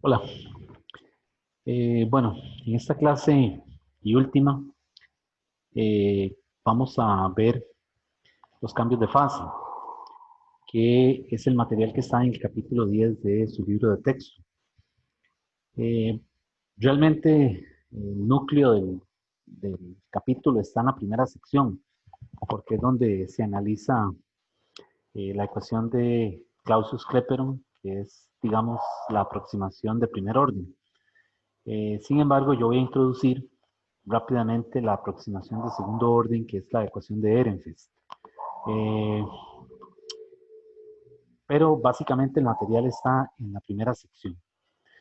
Hola. Bueno, en esta clase y última vamos a ver los cambios de fase, que es el material que está en el capítulo 10 de su libro de texto. Eh, Realmente el núcleo del capítulo está en la primera sección, porque es donde se analiza la ecuación de Clausius-Clapeyron, que es, digamos, la aproximación de primer orden. Sin embargo, yo voy a introducir rápidamente la aproximación de segundo orden, que es la ecuación de Ehrenfest. Eh, pero básicamente el material está en la primera sección.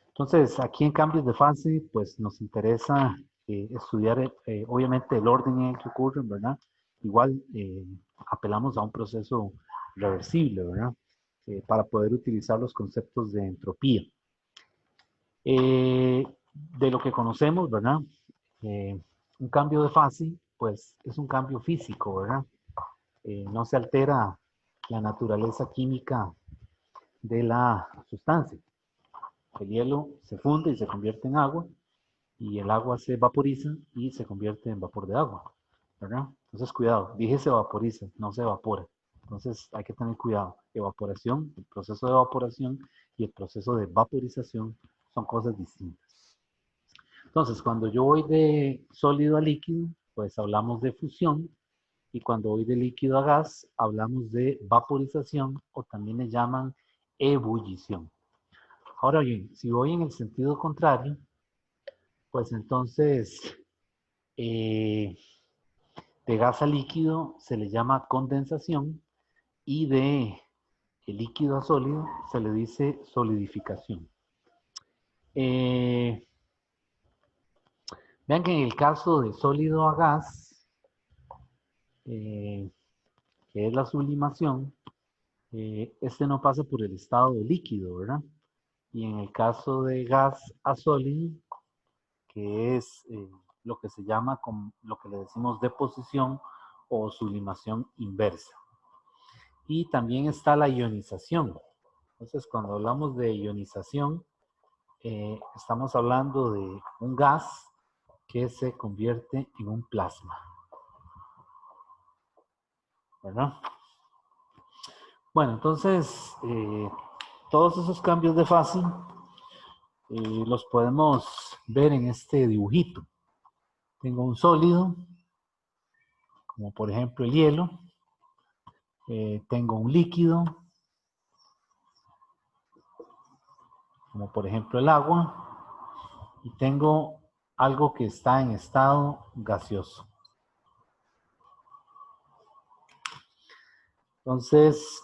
Entonces, aquí en cambios de fase, pues nos interesa estudiar, obviamente, el orden en el que ocurren, ¿verdad? Igual apelamos a un proceso reversible, ¿verdad? Para poder utilizar los conceptos de entropía. De lo que conocemos, ¿verdad? Eh, un cambio de fase, pues es un cambio físico, ¿verdad? No se altera la naturaleza química de la sustancia. El hielo se funde y se convierte en agua, y el agua se vaporiza y se convierte en vapor de agua, ¿verdad? Entonces, cuidado, dije se vaporiza, no se evapora. Entonces, hay que tener cuidado. Evaporación, el proceso de evaporación y el proceso de vaporización son cosas distintas. Entonces, cuando yo voy de sólido a líquido, pues hablamos de fusión, y cuando voy de líquido a gas, hablamos de vaporización o también le llaman ebullición. Ahora bien, si voy en el sentido contrario, pues entonces eh, de gas a líquido se le llama condensación y de líquido a sólido se le dice solidificación. Eh, Vean que en el caso de sólido a gas, eh, que es la sublimación, este no pasa por el estado de líquido, ¿verdad? Y en el caso de gas a sólido, que es lo que se llama, con lo que le decimos deposición o sublimación inversa. Y también está la ionización. Entonces, cuando hablamos de ionización, estamos hablando de un gas que se convierte en un plasma, ¿verdad? Bueno, entonces, todos esos cambios de fase los podemos ver en este dibujito. Tengo un sólido, como por ejemplo el hielo. Tengo un líquido, como por ejemplo el agua. Y tengo algo que está en estado gaseoso. Entonces,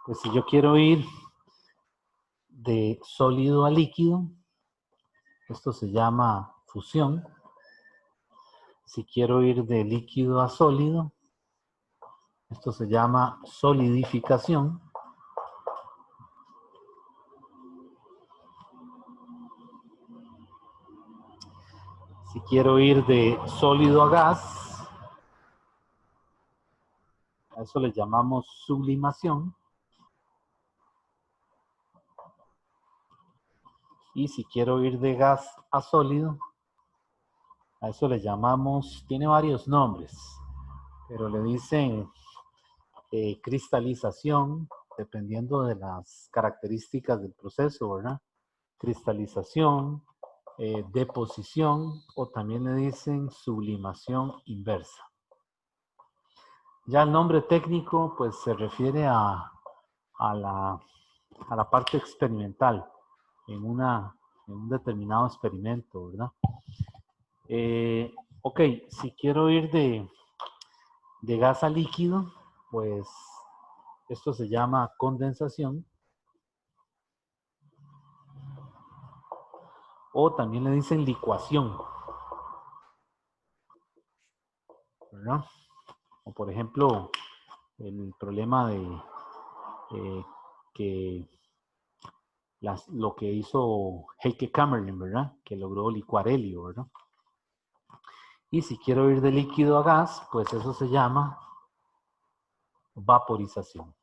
pues si yo quiero ir de sólido a líquido, esto se llama fusión. Si quiero ir de líquido a sólido, esto se llama solidificación. Si quiero ir de sólido a gas, a eso le llamamos sublimación. Y si quiero ir de gas a sólido, a eso le llamamos, tiene varios nombres, pero le dicen cristalización, dependiendo de las características del proceso, ¿verdad? Cristalización, deposición, o también le dicen sublimación inversa. Ya el nombre técnico pues se refiere a la parte experimental en un determinado experimento, ¿verdad? Ok, si quiero ir de gas a líquido, pues esto se llama condensación, o también le dicen licuación, ¿verdad? O por ejemplo, el problema de que lo que hizo Heike Kamerlingh, ¿verdad? Que logró licuar helio, ¿verdad? Y si quiero ir de líquido a gas, pues eso se llama vaporización.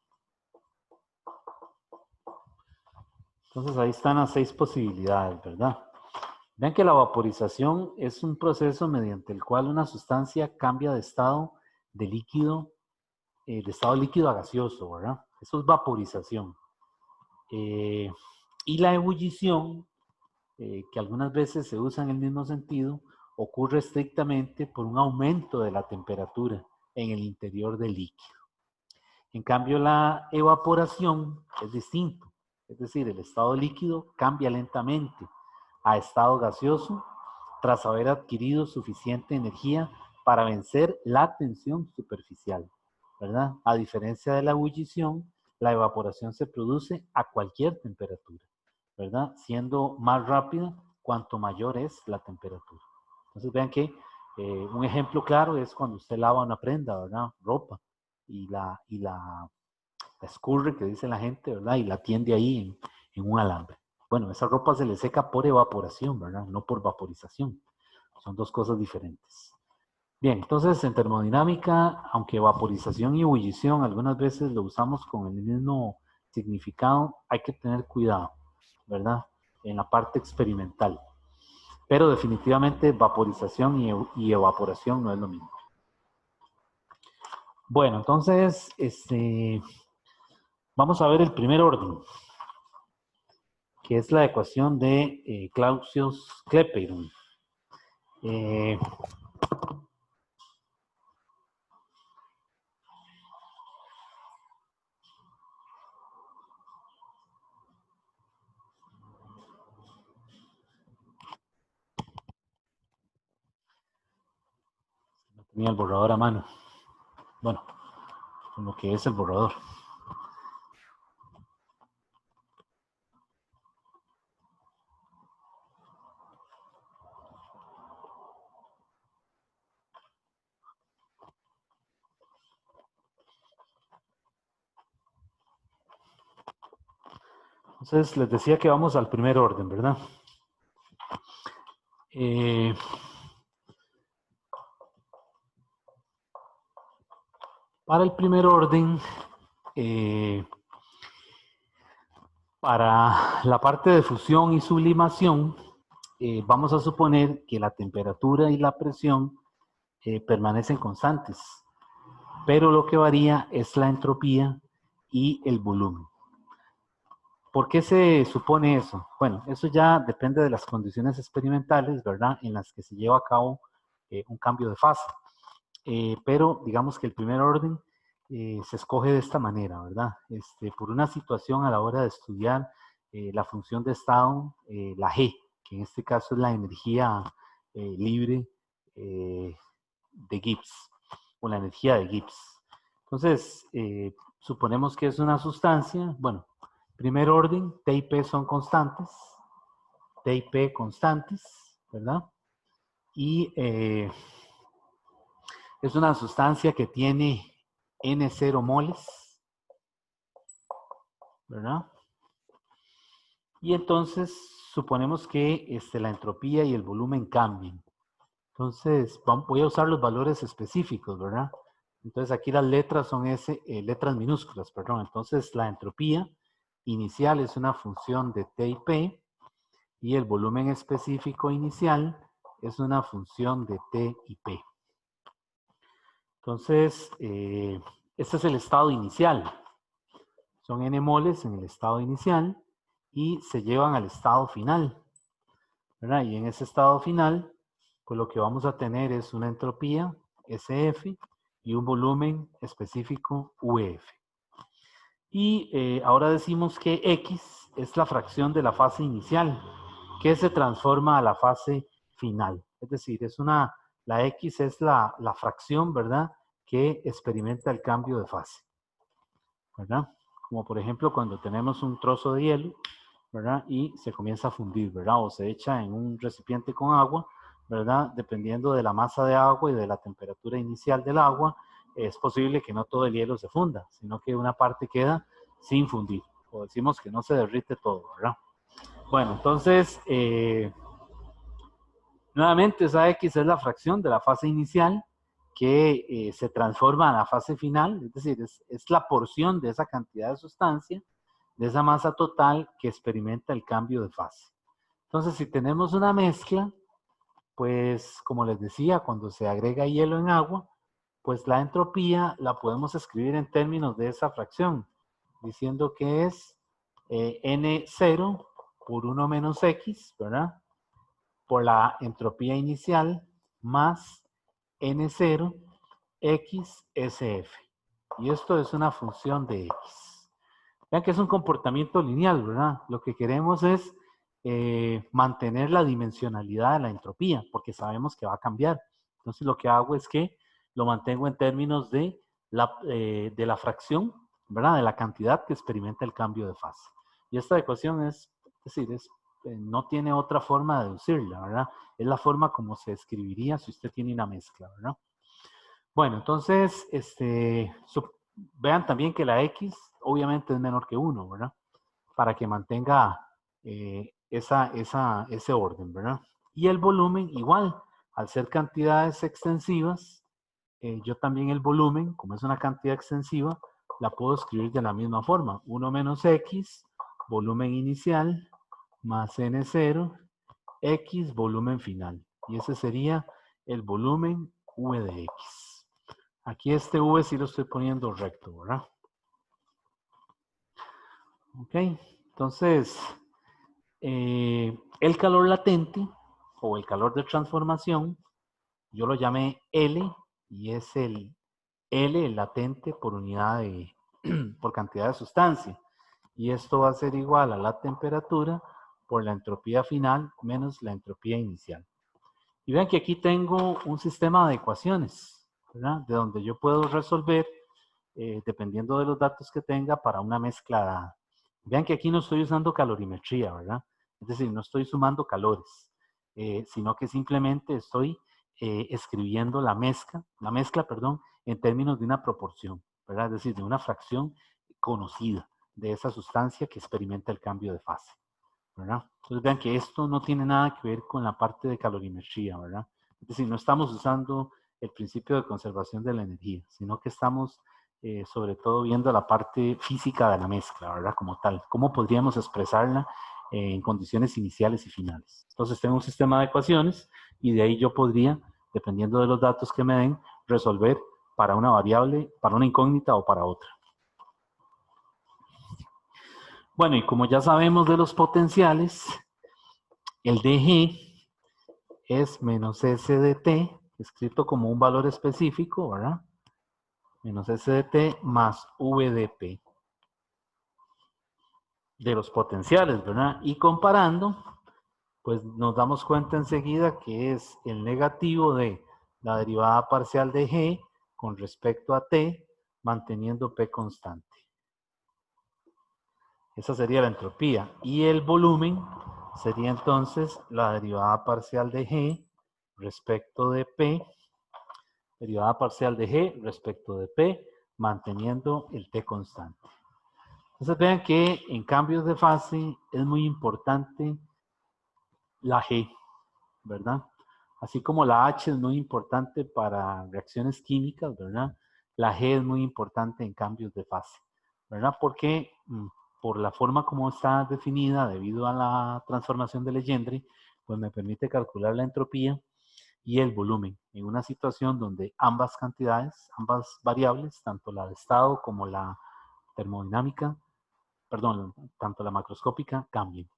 Entonces ahí están las 6 posibilidades, ¿verdad? Vean que la vaporización es un proceso mediante el cual una sustancia cambia de estado líquido a gaseoso, ¿verdad? Eso es vaporización. Y la ebullición, que algunas veces se usa en el mismo sentido, ocurre estrictamente por un aumento de la temperatura en el interior del líquido. En cambio, la evaporación es distinto, es decir, el estado líquido cambia lentamente a estado gaseoso tras haber adquirido suficiente energía para vencer la tensión superficial, ¿verdad? A diferencia de la ebullición, la evaporación se produce a cualquier temperatura, ¿verdad? Siendo más rápida cuanto mayor es la temperatura. Entonces vean que un ejemplo claro es cuando usted lava una prenda, ¿verdad? Ropa, y la escurre, que dice la gente, ¿verdad? Y la tiende ahí en un alambre. Bueno, esa ropa se le seca por evaporación, ¿verdad? No por vaporización. Son dos cosas diferentes. Bien, entonces en termodinámica, aunque vaporización y ebullición algunas veces lo usamos con el mismo significado, hay que tener cuidado, ¿verdad? En la parte experimental. Pero definitivamente vaporización y evaporación no es lo mismo. Bueno, entonces, vamos a ver el primer orden, que es la ecuación de Clausius-Clapeyron. No tenía el borrador a mano. Bueno, con lo que es el borrador. Entonces, les decía que vamos al primer orden, ¿verdad? Para el primer orden, para la parte de fusión y sublimación, vamos a suponer que la temperatura y la presión permanecen constantes, pero lo que varía es la entropía y el volumen. ¿Por qué se supone eso? Bueno, eso ya depende de las condiciones experimentales, ¿verdad? En las que se lleva a cabo un cambio de fase. Pero digamos que el primer orden se escoge de esta manera, ¿verdad? Por una situación a la hora de estudiar la función de estado, la G, que en este caso es la energía libre de Gibbs, o la energía de Gibbs. Entonces, suponemos que es una sustancia, bueno, primer orden, T y P son constantes, T y P constantes, ¿verdad? Y es una sustancia que tiene N0 moles, ¿verdad? Y entonces suponemos que la entropía y el volumen cambian. Entonces voy a usar los valores específicos, ¿verdad? Entonces aquí las letras son letras minúsculas, perdón. Entonces la entropía inicial es una función de T y P y el volumen específico inicial es una función de T y P. Entonces, este es el estado inicial. Son N moles en el estado inicial y se llevan al estado final, ¿verdad? Y en ese estado final, pues lo que vamos a tener es una entropía, SF, y un volumen específico, UF. Y ahora decimos que X es la fracción de la fase inicial, que se transforma a la fase final. Es decir, la X es la fracción, ¿verdad?, que experimenta el cambio de fase, ¿verdad? Como por ejemplo cuando tenemos un trozo de hielo, ¿verdad? Y se comienza a fundir, ¿verdad? O se echa en un recipiente con agua, ¿verdad? Dependiendo de la masa de agua y de la temperatura inicial del agua, es posible que no todo el hielo se funda, sino que una parte queda sin fundir. O decimos que no se derrite todo, ¿verdad? Bueno, entonces, nuevamente esa X es la fracción de la fase inicial que se transforma a la fase final, es decir, es la porción de esa cantidad de sustancia, de esa masa total que experimenta el cambio de fase. Entonces, si tenemos una mezcla, pues como les decía, cuando se agrega hielo en agua, pues la entropía la podemos escribir en términos de esa fracción, diciendo que es N0 por 1 menos X, ¿verdad? Por la entropía inicial más N0 X SF. Y esto es una función de X. Vean que es un comportamiento lineal, ¿verdad? Lo que queremos es mantener la dimensionalidad de la entropía, porque sabemos que va a cambiar. Entonces lo que hago es que lo mantengo en términos de la fracción, ¿verdad? De la cantidad que experimenta el cambio de fase. Y esta ecuación es decir, no tiene otra forma de deducirla, ¿verdad? Es la forma como se escribiría si usted tiene una mezcla, ¿verdad? Bueno, entonces, vean también que la X obviamente es menor que 1, ¿verdad? Para que mantenga ese orden, ¿verdad? Y el volumen igual, al ser cantidades extensivas, yo también el volumen, como es una cantidad extensiva, la puedo escribir de la misma forma. 1 menos X, volumen inicial, más N0, X, volumen final. Y ese sería el volumen V de X. Aquí este V sí lo estoy poniendo recto, ¿verdad? Ok, entonces, el calor latente o el calor de transformación, yo lo llamé L y es el L, el latente por unidad de, por cantidad de sustancia. Y esto va a ser igual a la temperatura por la entropía final menos la entropía inicial. Y vean que aquí tengo un sistema de ecuaciones, ¿verdad? De donde yo puedo resolver, dependiendo de los datos que tenga, para una mezcla dada. Vean que aquí no estoy usando calorimetría, ¿verdad? Es decir, no estoy sumando calores, sino que simplemente estoy escribiendo la mezcla, perdón, en términos de una proporción, ¿verdad? Es decir, de una fracción conocida de esa sustancia que experimenta el cambio de fase, ¿verdad? Entonces vean que esto no tiene nada que ver con la parte de calorimetría, ¿verdad? Es decir, no estamos usando el principio de conservación de la energía, sino que estamos sobre todo viendo la parte física de la mezcla, ¿verdad? Como tal, cómo podríamos expresarla en condiciones iniciales y finales. Entonces tengo un sistema de ecuaciones y de ahí yo podría, dependiendo de los datos que me den, resolver para una variable, para una incógnita o para otra. Bueno, y como ya sabemos de los potenciales, el dG es menos S de T, escrito como un valor específico, ¿verdad? Menos S de T más V de P. De los potenciales, ¿verdad? Y comparando, pues nos damos cuenta enseguida que es el negativo de la derivada parcial de G con respecto a T, manteniendo P constante. Esa sería la entropía. Y el volumen sería entonces la derivada parcial de G respecto de P, derivada parcial de G respecto de P, manteniendo el T constante. Entonces vean que en cambios de fase es muy importante la G, ¿verdad? Así como la H es muy importante para reacciones químicas, ¿verdad? La G es muy importante en cambios de fase, ¿verdad? Porque por la forma como está definida, debido a la transformación de Legendre, pues me permite calcular la entropía y el volumen en una situación donde ambas cantidades, ambas variables, tanto la de estado como la termodinámica, perdón, tanto la macroscópica, cambien.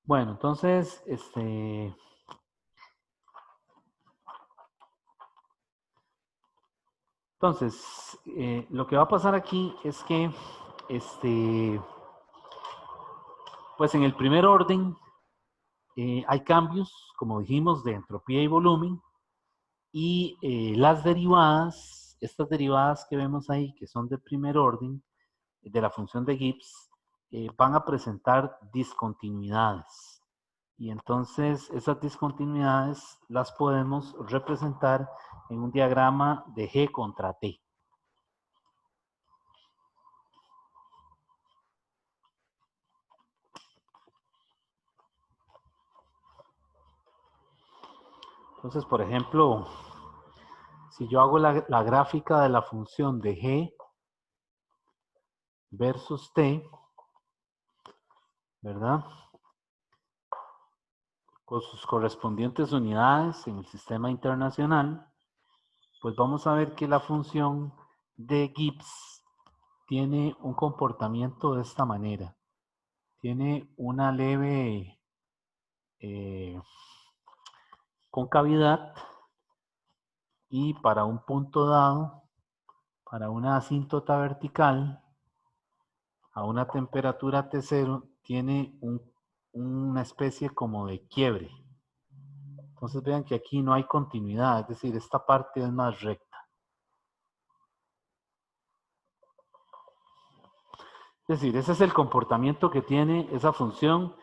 Bueno, entonces, lo que va a pasar aquí es que, pues en el primer orden hay cambios, como dijimos, de entropía y volumen, y las derivadas, estas derivadas que vemos ahí, que son de primer orden, de la función de Gibbs, van a presentar discontinuidades. Y entonces esas discontinuidades las podemos representar en un diagrama de G contra T. Entonces, por ejemplo, si yo hago la gráfica de la función de G versus T, ¿verdad? Con sus correspondientes unidades en el sistema internacional, pues vamos a ver que la función de Gibbs tiene un comportamiento de esta manera. Tiene una leve concavidad y para un punto dado, para una asíntota vertical, a una temperatura T0, tiene una especie como de quiebre. Entonces vean que aquí no hay continuidad, es decir, esta parte es más recta. Es decir, ese es el comportamiento que tiene esa función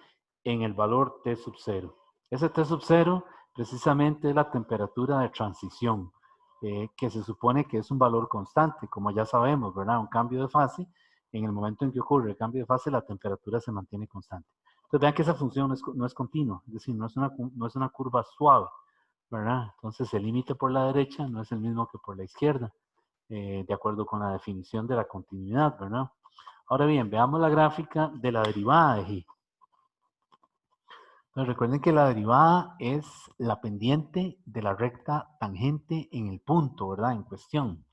en el valor T sub 0. Ese T sub 0 precisamente es la temperatura de transición, que se supone que es un valor constante, como ya sabemos, ¿verdad? Un cambio de fase, en el momento en que ocurre el cambio de fase, la temperatura se mantiene constante. Entonces vean que esa función no es continua, es decir, no es una curva suave, ¿verdad? Entonces el límite por la derecha no es el mismo que por la izquierda, de acuerdo con la definición de la continuidad, ¿verdad? Ahora bien, veamos la gráfica de la derivada de G. Entonces recuerden que la derivada es la pendiente de la recta tangente en el punto, ¿verdad? En cuestión.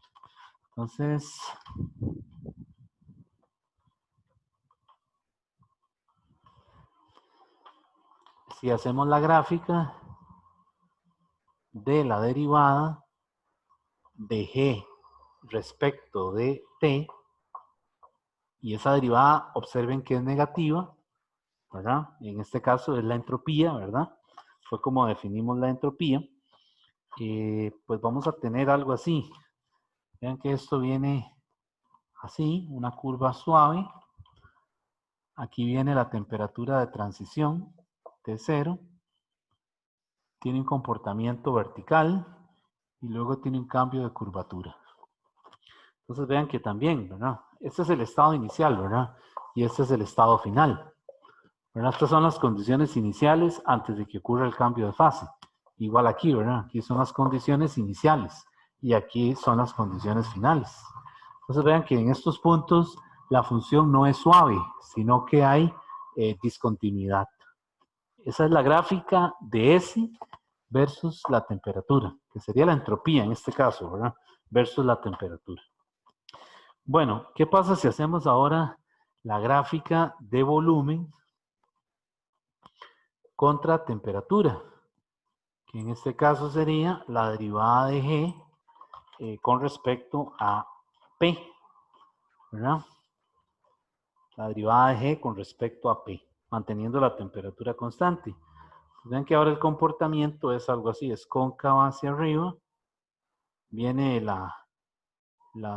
Entonces, si hacemos la gráfica de la derivada de G respecto de T, y esa derivada, observen que es negativa, ¿verdad? En este caso es la entropía, ¿verdad? Fue como definimos la entropía. Pues vamos a tener algo así. Vean que esto viene así, una curva suave. Aquí viene la temperatura de transición, T0. Tiene un comportamiento vertical y luego tiene un cambio de curvatura. Entonces vean que también, ¿verdad? Este es el estado inicial, ¿verdad? Y este es el estado final, ¿verdad? Estas son las condiciones iniciales antes de que ocurra el cambio de fase. Igual aquí, ¿verdad? Aquí son las condiciones iniciales y aquí son las condiciones finales. Entonces vean que en estos puntos la función no es suave, sino que hay discontinuidad. Esa es la gráfica de S versus la temperatura, que sería la entropía en este caso, ¿verdad? Versus la temperatura. Bueno, ¿qué pasa si hacemos ahora la gráfica de volumen contra temperatura? Que en este caso sería la derivada de G con respecto a P, ¿verdad? La derivada de G con respecto a P, manteniendo la temperatura constante. Vean que ahora el comportamiento es algo así, es cóncava hacia arriba, viene la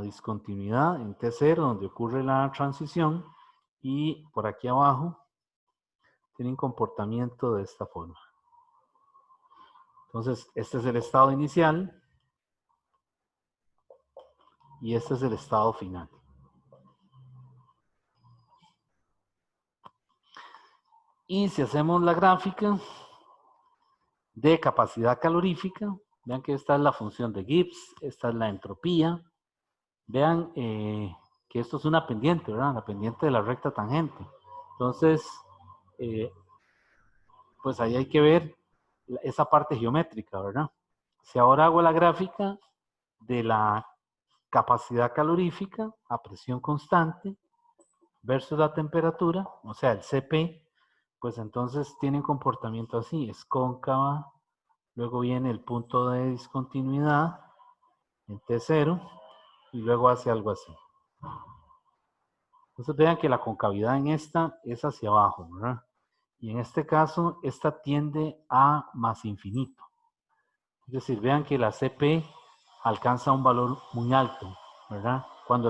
discontinuidad en T0, donde ocurre la transición, y por aquí abajo tiene un comportamiento de esta forma. Entonces, este es el estado inicial y este es el estado final. Y si hacemos la gráfica de capacidad calorífica, vean que esta es la función de Gibbs, esta es la entropía. Vean que esto es una pendiente, ¿verdad? La pendiente de la recta tangente. Entonces, pues ahí hay que ver esa parte geométrica, ¿verdad? Si ahora hago la gráfica de la capacidad calorífica a presión constante versus la temperatura, o sea, el Cp, pues entonces tiene un comportamiento así, es cóncava, luego viene el punto de discontinuidad en T0 y luego hace algo así. Entonces vean que la concavidad en esta es hacia abajo, ¿verdad? Y en este caso, esta tiende a más infinito. Es decir, vean que la Cp alcanza un valor muy alto, ¿verdad? Cuando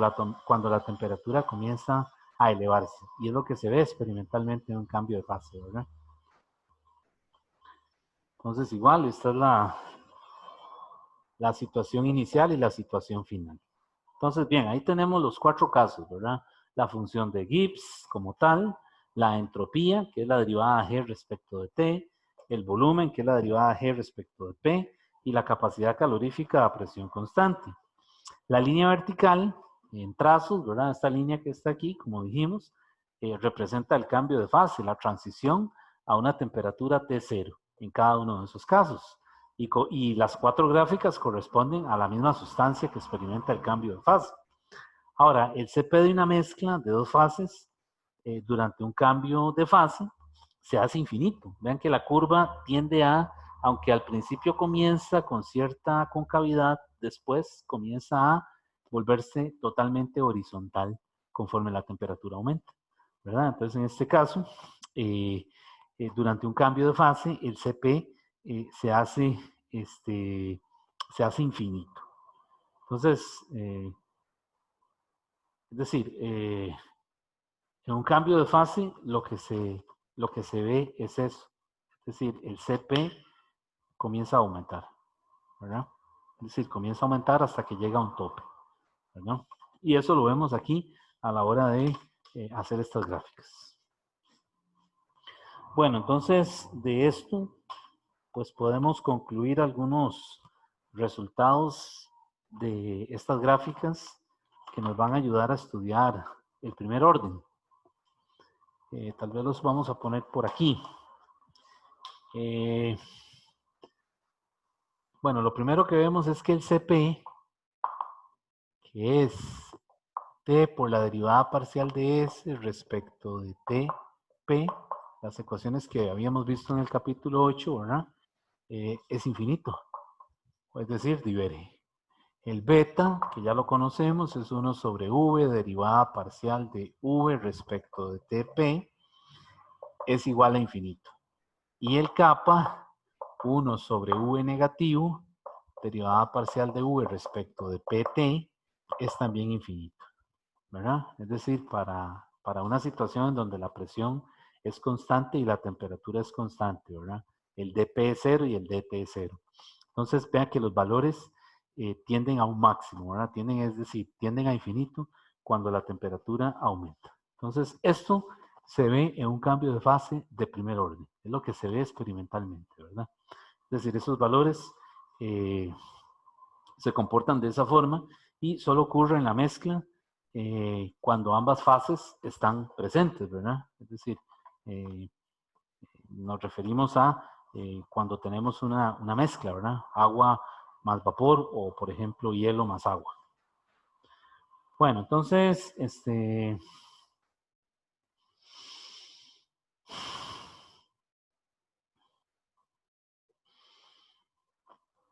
la temperatura comienza a elevarse. Y es lo que se ve experimentalmente en un cambio de fase, ¿verdad? Entonces, igual, esta es la situación inicial y la situación final. Entonces, bien, ahí tenemos los 4 casos, ¿verdad? La función de Gibbs como tal, la entropía, que es la derivada G respecto de T, el volumen, que es la derivada G respecto de P, y la capacidad calorífica a presión constante. La línea vertical en trazos, ¿verdad? Esta línea que está aquí, como dijimos, representa el cambio de fase, la transición a una temperatura T0 en cada uno de esos casos. Y las 4 gráficas corresponden a la misma sustancia que experimenta el cambio de fase. Ahora, el CP de una mezcla de 2 fases durante un cambio de fase se hace infinito. Vean que la curva tiende a, aunque al principio comienza con cierta concavidad, después comienza a volverse totalmente horizontal conforme la temperatura aumenta, ¿verdad? Entonces, en este caso, durante un cambio de fase, el CP se hace infinito. Entonces, es decir, en un cambio de fase lo que se ve es eso. Es decir, el CP comienza a aumentar, ¿verdad? Es decir, comienza a aumentar hasta que llega a un tope, ¿verdad? Y eso lo vemos aquí a la hora de hacer estas gráficas. Bueno, entonces de esto, pues podemos concluir algunos resultados de estas gráficas que nos van a ayudar a estudiar el primer orden. Tal vez los vamos a poner por aquí. Bueno, lo primero que vemos es que el CP, que es T por la derivada parcial de S respecto de TP, las ecuaciones que habíamos visto en el capítulo 8, ¿verdad? Es infinito, es decir, diverge. El beta, que ya lo conocemos, es 1 sobre V, derivada parcial de V respecto de TP, es igual a infinito. Y el kappa, 1 sobre V negativo, derivada parcial de V respecto de PT, es también infinito, ¿verdad? Es decir, para una situación en donde la presión es constante y la temperatura es constante, ¿verdad? El dP es 0 y el dt es 0. Entonces, vean que los valores tienden a un máximo, ¿verdad? Es decir, tienden a infinito cuando la temperatura aumenta. Entonces, esto se ve en un cambio de fase de primer orden. Es lo que se ve experimentalmente, ¿verdad? Es decir, esos valores se comportan de esa forma y solo ocurre en la mezcla cuando ambas fases están presentes, ¿verdad? Es decir, nos referimos a cuando tenemos una mezcla, ¿verdad? Agua más vapor o, por ejemplo, hielo más agua. Bueno, entonces,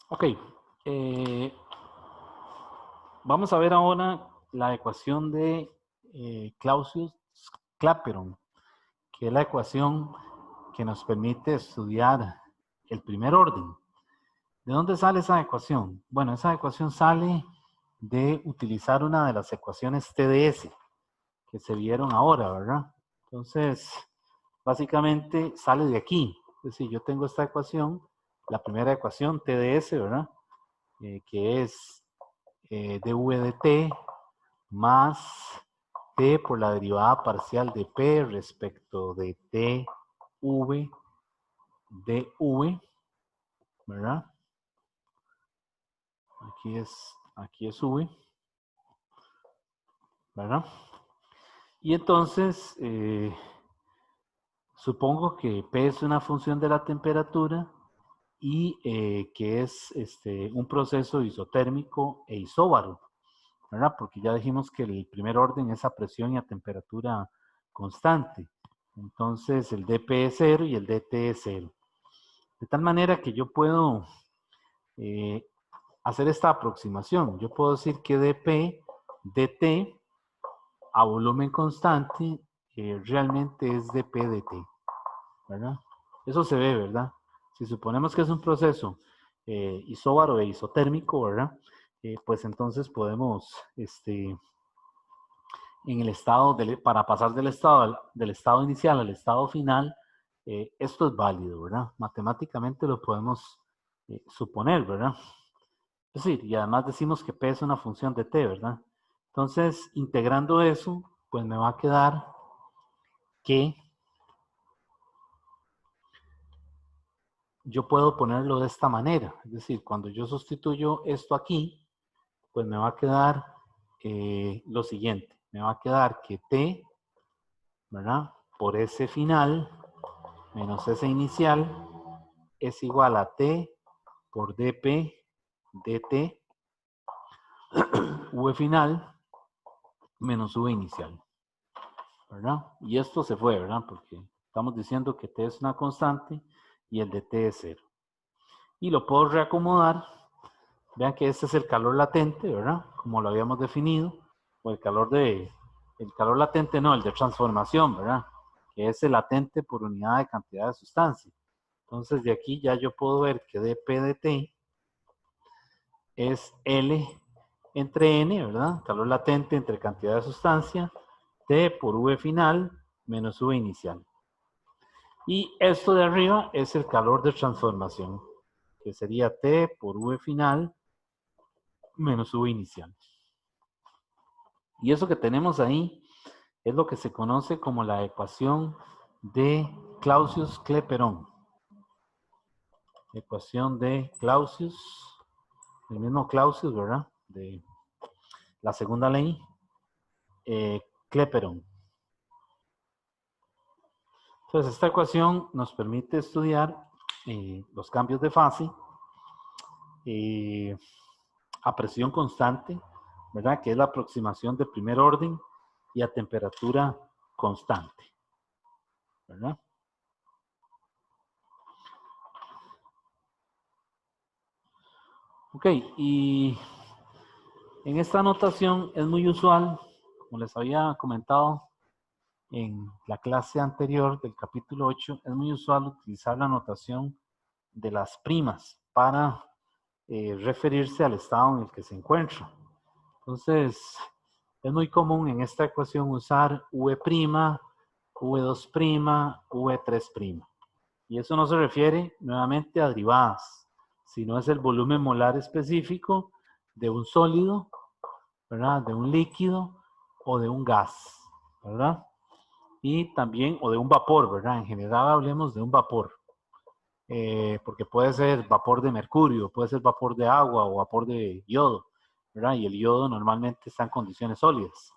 ok. Vamos a ver ahora la ecuación de Clausius-Clapeyron, que es la ecuación que nos permite estudiar el primer orden. ¿De dónde sale esa ecuación? Bueno, esa ecuación sale de utilizar una de las ecuaciones TdS que se vieron ahora, ¿verdad? Entonces, básicamente sale de aquí. Es decir, yo tengo esta ecuación, la primera ecuación TdS, ¿verdad? Que es dv de t más t por la derivada parcial de p respecto de tv dv, ¿verdad? Aquí es v, ¿verdad? Y entonces, supongo que P es una función de la temperatura y que es un proceso isotérmico e isóbaro, ¿verdad? Porque ya dijimos que el primer orden es a presión y a temperatura constante. Entonces, el dP es 0 y el dt es 0. De tal manera que yo puedo hacer esta aproximación. Yo puedo decir que dP dt a volumen constante realmente es dP dt, ¿verdad? Eso se ve, ¿verdad? Si suponemos que es un proceso isóbaro e isotérmico, ¿verdad? Pues entonces podemos, en el estado, para pasar del estado inicial al estado final, esto es válido, ¿verdad? Matemáticamente lo podemos suponer, ¿verdad? Es decir, y además decimos que P es una función de T, ¿verdad? Entonces, integrando eso, pues me va a quedar que yo puedo ponerlo de esta manera. Es decir, cuando yo sustituyo esto aquí, pues me va a quedar lo siguiente. Me va a quedar que T, ¿verdad? Por S final menos S inicial es igual a T por dP dt V final menos V inicial, ¿verdad? Y esto se fue, ¿verdad? Porque estamos diciendo que T es una constante y el de T es 0. Y lo puedo reacomodar. Vean que este es el calor latente, ¿verdad? Como lo habíamos definido. O el calor latente no, el de transformación, ¿verdad? Que es el latente por unidad de cantidad de sustancia. Entonces de aquí ya yo puedo ver que dP de T es L entre N, ¿verdad? Calor latente entre cantidad de sustancia, T por V final menos V inicial. Y esto de arriba es el calor de transformación, que sería T por V final menos V inicial. Y eso que tenemos ahí es lo que se conoce como la ecuación de Clausius-Clapeyron. Ecuación de Clausius, el mismo Clausius, ¿verdad? De la segunda ley, Clapeyron. Entonces, esta ecuación nos permite estudiar los cambios de fase a presión constante, ¿verdad? Que es la aproximación de primer orden y a temperatura constante, ¿verdad? Ok, y en esta notación es muy usual, como les había comentado en la clase anterior del capítulo 8, es muy usual utilizar la notación de las primas para referirse al estado en el que se encuentra. Entonces, es muy común en esta ecuación usar V', V2', V3'. Y eso no se refiere nuevamente a derivadas, sino es el volumen molar específico de un sólido, ¿verdad? De un líquido o de un gas, ¿verdad? Y también, o de un vapor, ¿verdad? En general hablemos de un vapor, porque puede ser vapor de mercurio, puede ser vapor de agua o vapor de yodo, ¿verdad? Y el yodo normalmente está en condiciones sólidas.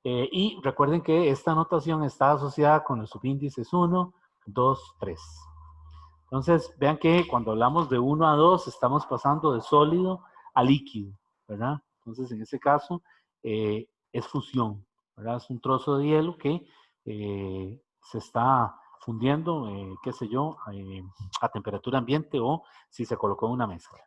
Y recuerden que esta notación está asociada con los subíndices 1, 2, 3. Entonces, vean que cuando hablamos de 1 a 2, estamos pasando de sólido a líquido, ¿verdad? Entonces, en ese caso, es fusión, ¿verdad? Es un trozo de hielo que se está fundiendo, qué sé yo, a temperatura ambiente o si se colocó en una mezcla.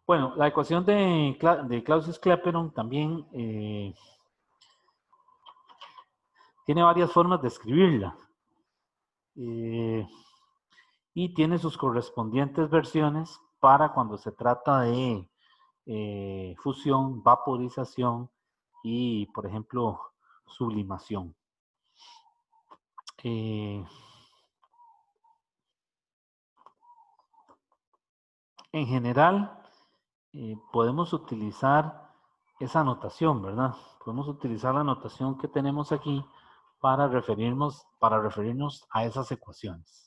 Bueno, la ecuación de Clausius-Clapeyron también tiene varias formas de escribirla. Y tiene sus correspondientes versiones para cuando se trata de fusión, vaporización y, por ejemplo, sublimación. En general, podemos utilizar esa notación, ¿verdad? Podemos utilizar la notación que tenemos aquí para referirnos a esas ecuaciones.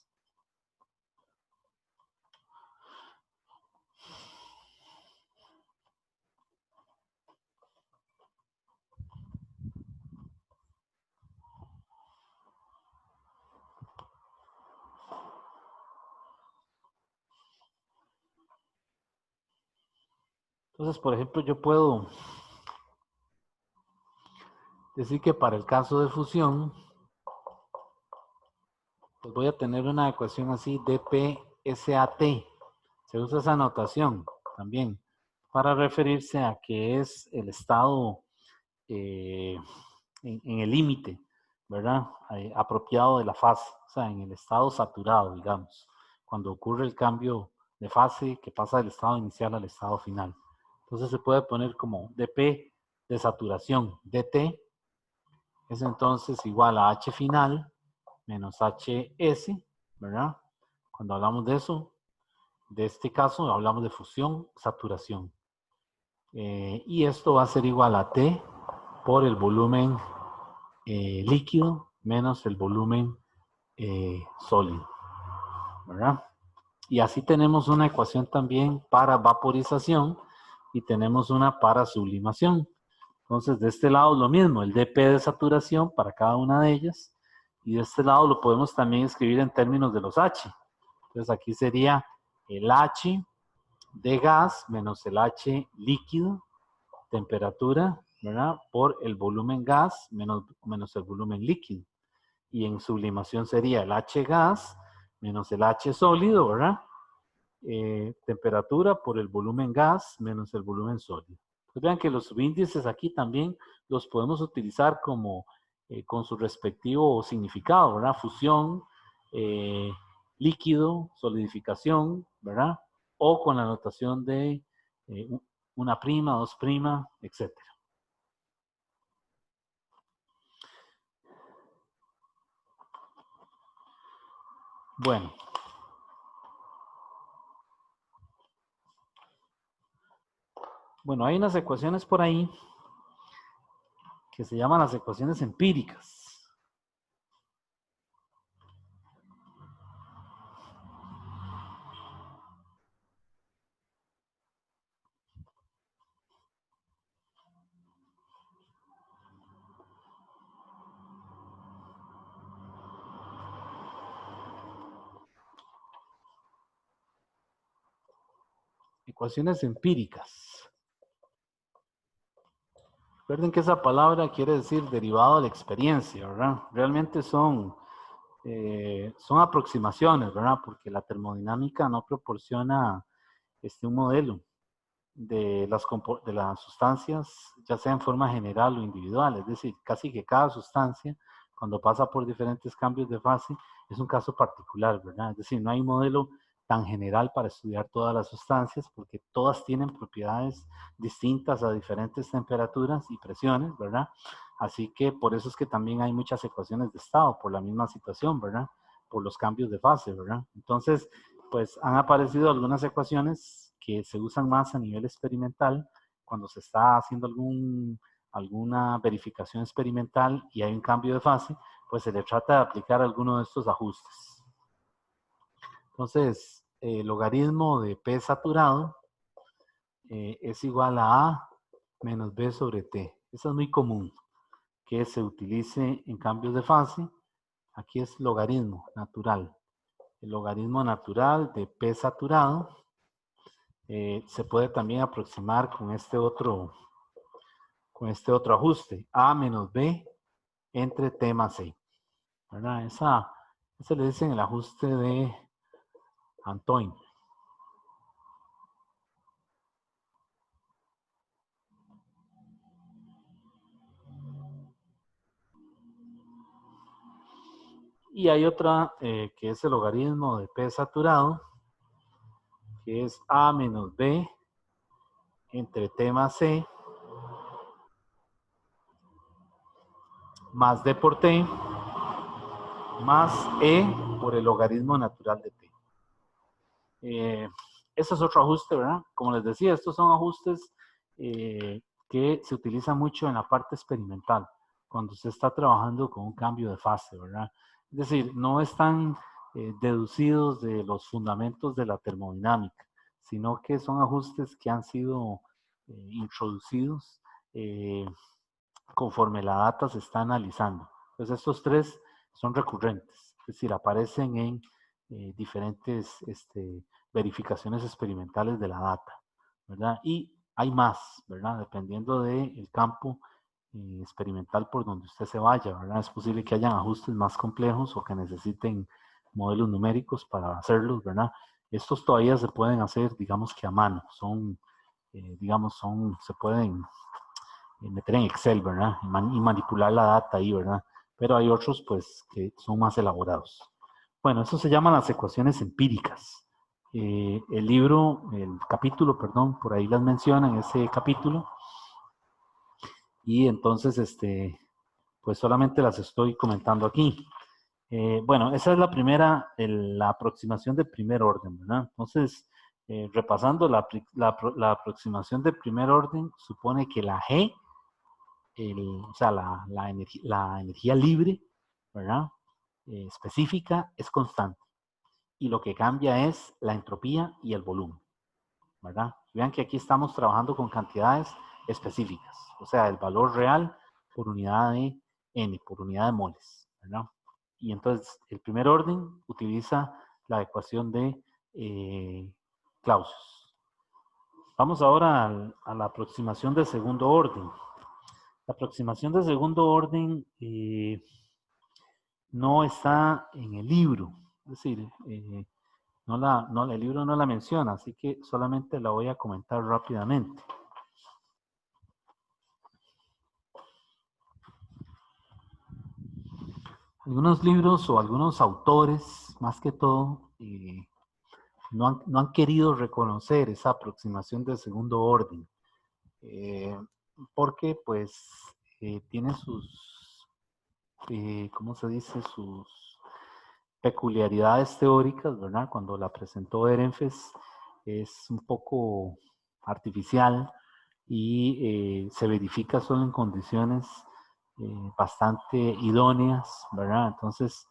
Entonces, por ejemplo, yo puedo decir que para el caso de fusión, pues voy a tener una ecuación así, dPSAT. Se usa esa notación también para referirse a que es el estado en el límite, ¿verdad? Apropiado de la fase, o sea, en el estado saturado, digamos, cuando ocurre el cambio de fase que pasa del estado inicial al estado final. Entonces se puede poner como dP de saturación, dt, es entonces igual a H final menos HS, ¿verdad? Cuando hablamos de eso, de este caso, hablamos de fusión, saturación. Y esto va a ser igual a T por el volumen líquido menos el volumen sólido, ¿verdad? Y así tenemos una ecuación también para vaporización y tenemos una para sublimación. Entonces, de este lado lo mismo, el dP de saturación para cada una de ellas. Y de este lado lo podemos también escribir en términos de los H. Entonces, aquí sería el H de gas menos el H líquido, temperatura, ¿verdad? Por el volumen gas menos el volumen líquido. Y en sublimación sería el H gas menos el H sólido, ¿verdad? Temperatura por el volumen gas menos el volumen sólido. Pues vean que los subíndices aquí también los podemos utilizar como con su respectivo significado, ¿verdad? Fusión, líquido, solidificación, ¿verdad? O con la notación de una prima, dos prima, etc. Bueno. Bueno, hay unas ecuaciones por ahí que se llaman las ecuaciones empíricas. Ecuaciones empíricas. Recuerden que esa palabra quiere decir derivado de la experiencia, ¿verdad? Realmente son aproximaciones, ¿verdad? Porque la termodinámica no proporciona un modelo de las sustancias, ya sea en forma general o individual. Es decir, casi que cada sustancia, cuando pasa por diferentes cambios de fase, es un caso particular, ¿verdad? Es decir, no hay un modelo tan general para estudiar todas las sustancias, porque todas tienen propiedades distintas a diferentes temperaturas y presiones, ¿verdad? Así que por eso es que también hay muchas ecuaciones de estado, por la misma situación, ¿verdad? Por los cambios de fase, ¿verdad? Entonces, pues han aparecido algunas ecuaciones que se usan más a nivel experimental cuando se está haciendo alguna verificación experimental y hay un cambio de fase, pues se le trata de aplicar alguno de estos ajustes. Entonces, el logaritmo de P saturado es igual a A menos B sobre T. Eso es muy común que se utilice en cambios de fase. Aquí es logaritmo natural. El logaritmo natural de P saturado se puede también aproximar con este otro ajuste, A menos B entre T más C. ¿Verdad? Ese le dicen el ajuste de Antoine. Y hay otra que es el logaritmo de P saturado, que es A menos B entre T más C más D por T más E por el logaritmo natural de T. Ese es otro ajuste, ¿verdad? Como les decía, estos son ajustes que se utilizan mucho en la parte experimental, cuando se está trabajando con un cambio de fase, ¿verdad? Es decir, no están deducidos de los fundamentos de la termodinámica, sino que son ajustes que han sido introducidos conforme la data se está analizando. Entonces, estos tres son recurrentes, es decir, aparecen en diferentes verificaciones experimentales de la data, ¿verdad? Y hay más, ¿verdad? Dependiendo del campo experimental por donde usted se vaya, ¿verdad? Es posible que hayan ajustes más complejos o que necesiten modelos numéricos para hacerlos, ¿verdad? Estos todavía se pueden hacer, digamos que a mano, se pueden meter en Excel, ¿verdad? Y manipular la data ahí, ¿verdad? Pero hay otros, pues, que son más elaborados. Bueno, eso se llaman las ecuaciones empíricas. El capítulo, perdón, por ahí las menciona en ese capítulo. Y entonces, pues solamente las estoy comentando aquí. Bueno, esa es la primera, la aproximación de primer orden, ¿verdad? Entonces, repasando, la aproximación de primer orden supone que la G, o sea, la energía libre, ¿verdad? Específica, es constante. y lo que cambia es la entropía y el volumen, ¿verdad? Vean que aquí estamos trabajando con cantidades específicas, o sea, el valor real por unidad de n, por unidad de moles, ¿verdad? Y entonces el primer orden utiliza la ecuación de Clausius. Vamos ahora a la aproximación de segundo orden. La aproximación de segundo orden no está en el libro, es decir, el libro no la menciona, así que solamente la voy a comentar rápidamente. Algunos libros o algunos autores, más que todo, no han querido reconocer esa aproximación de segundo orden, porque pues tiene sus, ¿cómo se dice? Sus peculiaridades teóricas, ¿verdad? Cuando la presentó Ehrenfest es un poco artificial y se verifica solo en condiciones bastante idóneas, ¿verdad? Entonces,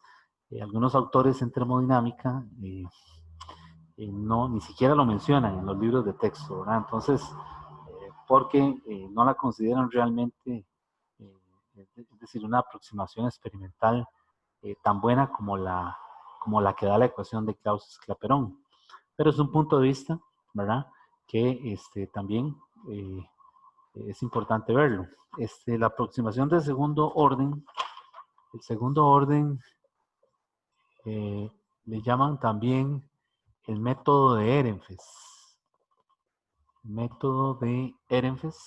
algunos autores en termodinámica no, ni siquiera lo mencionan en los libros de texto, ¿verdad? Entonces, porque no la consideran realmente, es decir, una aproximación experimental tan buena como la que da la ecuación de Clausius-Clapeyron. Pero es un punto de vista, ¿verdad? Que también es importante verlo. La aproximación del segundo orden, el segundo orden le llaman también el método de Ehrenfest. Método de Ehrenfest,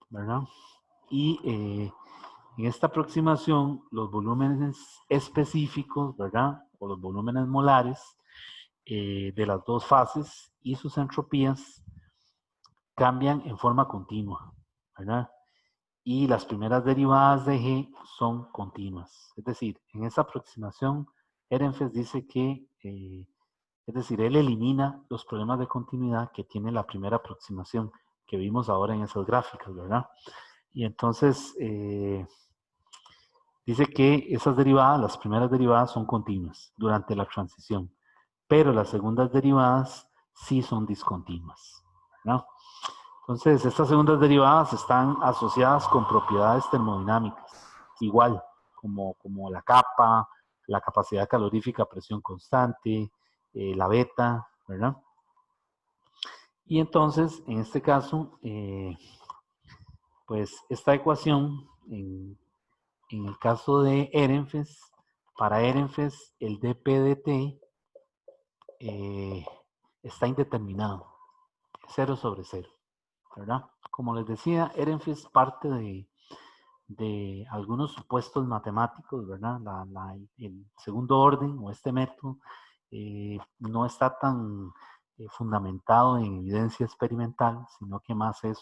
¿verdad? Y en esta aproximación, los volúmenes específicos, ¿verdad? O los volúmenes molares de las dos fases y sus entropías cambian en forma continua, ¿verdad? Y las primeras derivadas de G son continuas. Es decir, en esa aproximación, Ehrenfest dice que, es decir, él elimina los problemas de continuidad que tiene la primera aproximación que vimos ahora en esas gráficas, ¿verdad? Y entonces dice que esas derivadas, las primeras derivadas son continuas durante la transición, pero las segundas derivadas sí son discontinuas, ¿verdad? Entonces, estas segundas derivadas están asociadas con propiedades termodinámicas, igual como la capa, la capacidad calorífica a presión constante, la beta, ¿verdad? Y entonces, en este caso, pues esta ecuación, en el caso de Ehrenfest, para Ehrenfest el dp dt está indeterminado, 0 sobre 0, ¿verdad? Como les decía, Ehrenfest parte de algunos supuestos matemáticos, ¿verdad? El segundo orden o este método no está tan fundamentado en evidencia experimental, sino que más es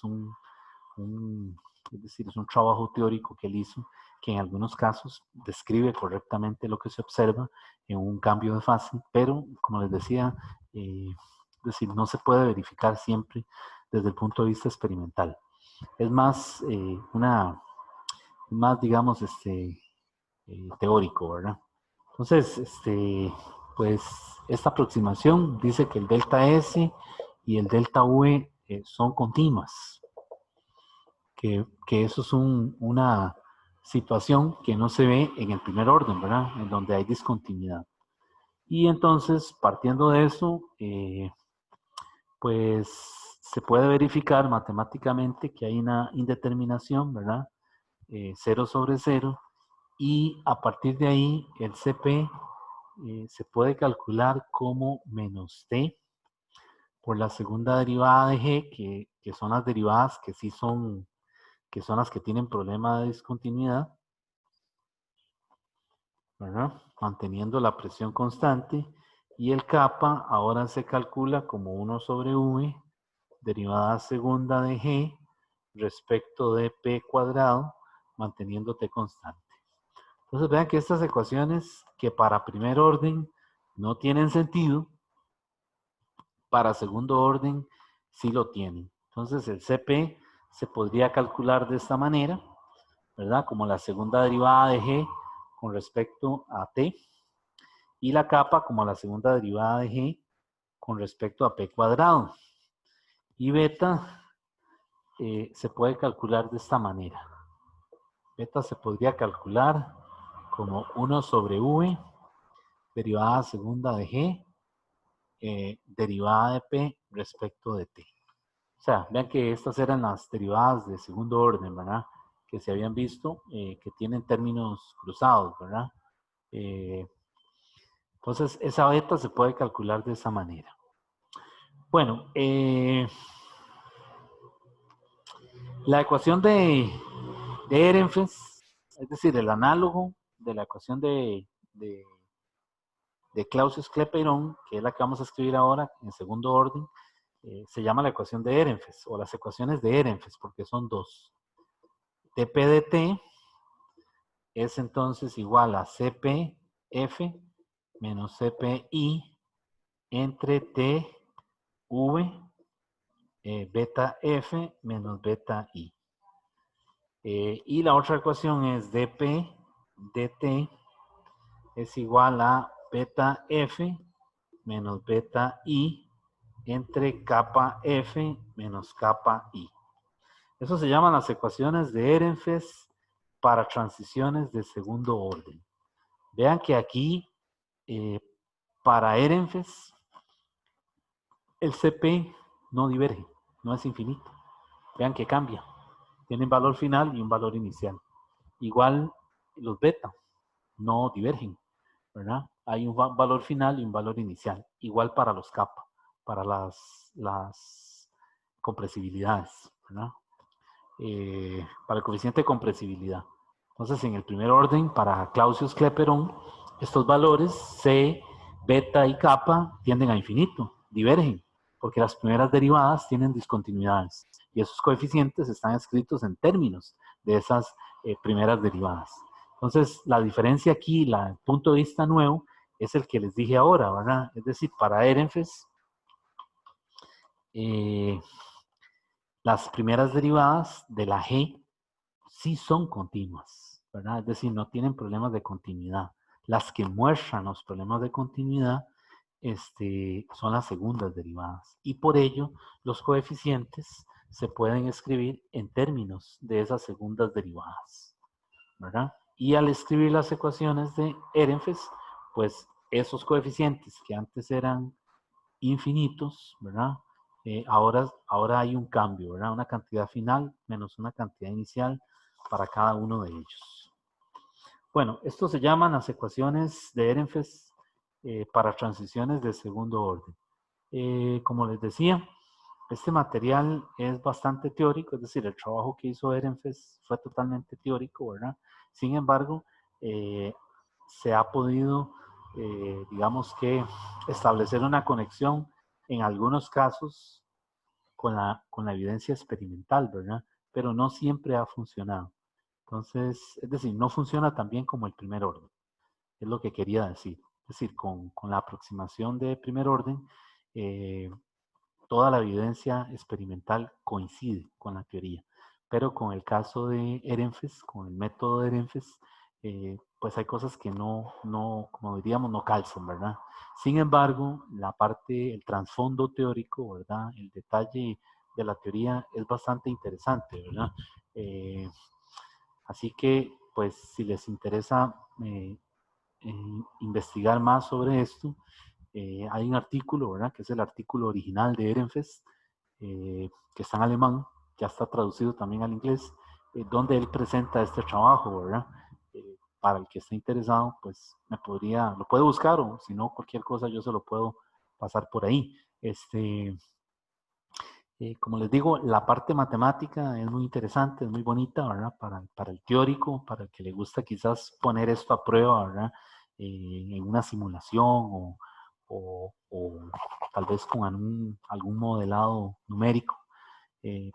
es decir, es un trabajo teórico que él hizo, que en algunos casos describe correctamente lo que se observa en un cambio de fase, pero como les decía, es decir, no se puede verificar siempre desde el punto de vista experimental. Es más digamos, teórico, ¿verdad? Entonces, pues esta aproximación dice que el delta S y el delta V son continuas, que eso es una situación que no se ve en el primer orden, ¿verdad? En donde hay discontinuidad. Y entonces, partiendo de eso, pues se puede verificar matemáticamente que hay una indeterminación, ¿verdad? 0 sobre 0, y a partir de ahí el CP se puede calcular como menos T por la segunda derivada de G, que son las derivadas que sí son, que son las que tienen problema de discontinuidad, ¿verdad? Manteniendo la presión constante, y el kappa ahora se calcula como 1 sobre V, derivada segunda de G, respecto de P cuadrado, manteniendo T constante. Entonces vean que estas ecuaciones que para primer orden no tienen sentido, para segundo orden sí lo tienen. Entonces el CP se podría calcular de esta manera, ¿verdad? Como la segunda derivada de G con respecto a t, y la kappa como la segunda derivada de g con respecto a p cuadrado. Y beta se puede calcular de esta manera. Beta se podría calcular como 1 sobre v, derivada segunda de g, derivada de p respecto de t. O sea, vean que estas eran las derivadas de segundo orden, ¿verdad? Que se habían visto, que tienen términos cruzados, ¿verdad? Entonces, esa beta se puede calcular de esa manera. Bueno, la ecuación de Ehrenfest, es decir, el análogo de la ecuación de Clausius-Clapeyron, que es la que vamos a escribir ahora en segundo orden, se llama la ecuación de Ehrenfest, o las ecuaciones de Ehrenfest, porque son dos. dp de t es entonces igual a cpf menos cpi entre t v beta f menos beta i. Y la otra ecuación es dp dt es igual a beta f menos beta i entre kappa f menos kappa i. Eso se llaman las ecuaciones de Ehrenfest para transiciones de segundo orden. Vean que aquí, para Ehrenfest, el CP no diverge, no es infinito. Vean que cambia. Tienen valor final y un valor inicial. Igual los beta no divergen, ¿verdad? Hay un valor final y un valor inicial. Igual para los kappa, para las compresibilidades, ¿verdad? Para el coeficiente de compresibilidad. Entonces, en el primer orden, para Clausius-Clapeyron, estos valores C, beta y kappa tienden a infinito, divergen, porque las primeras derivadas tienen discontinuidades y esos coeficientes están escritos en términos de esas primeras derivadas. Entonces, la diferencia aquí, el punto de vista nuevo, es el que les dije ahora, ¿verdad? Es decir, para Ehrenfest, las primeras derivadas de la G sí son continuas, ¿verdad? Es decir, no tienen problemas de continuidad. Las que muestran los problemas de continuidad son las segundas derivadas. Y por ello, los coeficientes se pueden escribir en términos de esas segundas derivadas, ¿verdad? Y al escribir las ecuaciones de Ehrenfest, pues esos coeficientes que antes eran infinitos, ¿verdad? Ahora hay un cambio, ¿verdad? Una cantidad final menos una cantidad inicial para cada uno de ellos. Bueno, esto se llaman las ecuaciones de Ehrenfest para transiciones de segundo orden. Como les decía, este material es bastante teórico, es decir, el trabajo que hizo Ehrenfest fue totalmente teórico, ¿verdad? Sin embargo, se ha podido, digamos que, establecer una conexión en algunos casos con la evidencia experimental, ¿verdad? Pero no siempre ha funcionado. Entonces, es decir, no funciona tan bien como el primer orden, es lo que quería decir. Es decir, con la aproximación de primer orden, toda la evidencia experimental coincide con la teoría. Pero con el caso de Ehrenfest, con el método de Ehrenfest, pues hay cosas que no, como diríamos, no calzan, ¿verdad? Sin embargo, la parte, el trasfondo teórico, ¿verdad? El detalle de la teoría es bastante interesante, ¿verdad? Así que, pues, si les interesa investigar más sobre esto, hay un artículo, ¿verdad? Que es el artículo original de Ehrenfest, que está en alemán, ya está traducido también al inglés, donde él presenta este trabajo, ¿verdad? Para el que esté interesado, pues lo puede buscar, o si no, cualquier cosa yo se lo puedo pasar por ahí. Como les digo, la parte matemática es muy interesante, es muy bonita, ¿verdad? Para el teórico, para el que le gusta quizás poner esto a prueba, ¿verdad? En una simulación o tal vez con algún modelado numérico,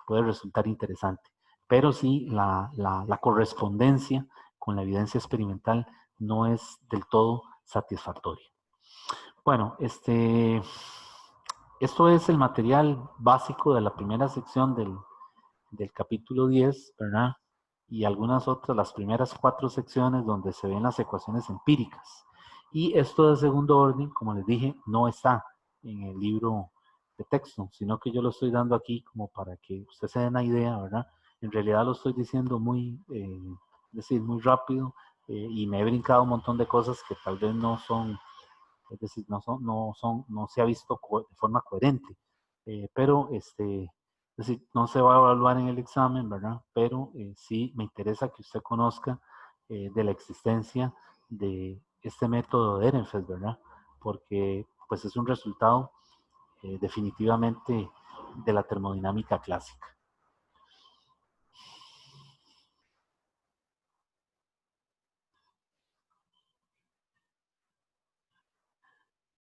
puede resultar interesante. Pero sí, la correspondencia con la evidencia experimental no es del todo satisfactoria. Bueno, esto es el material básico de la primera sección del capítulo 10, ¿verdad? y algunas otras, las primeras 4 secciones donde se ven las ecuaciones empíricas. Y esto de segundo orden, como les dije, no está en el libro de texto, sino que yo lo estoy dando aquí como para que ustedes se den una idea, ¿verdad? En realidad lo estoy diciendo muy, es decir, muy rápido, y me he brincado un montón de cosas que tal vez no son, es decir, no se ha visto de forma coherente, pero es decir, no se va a evaluar en el examen, ¿verdad? Pero sí me interesa que usted conozca de la existencia de este método de Ehrenfest, ¿verdad? Porque pues es un resultado definitivamente de la termodinámica clásica.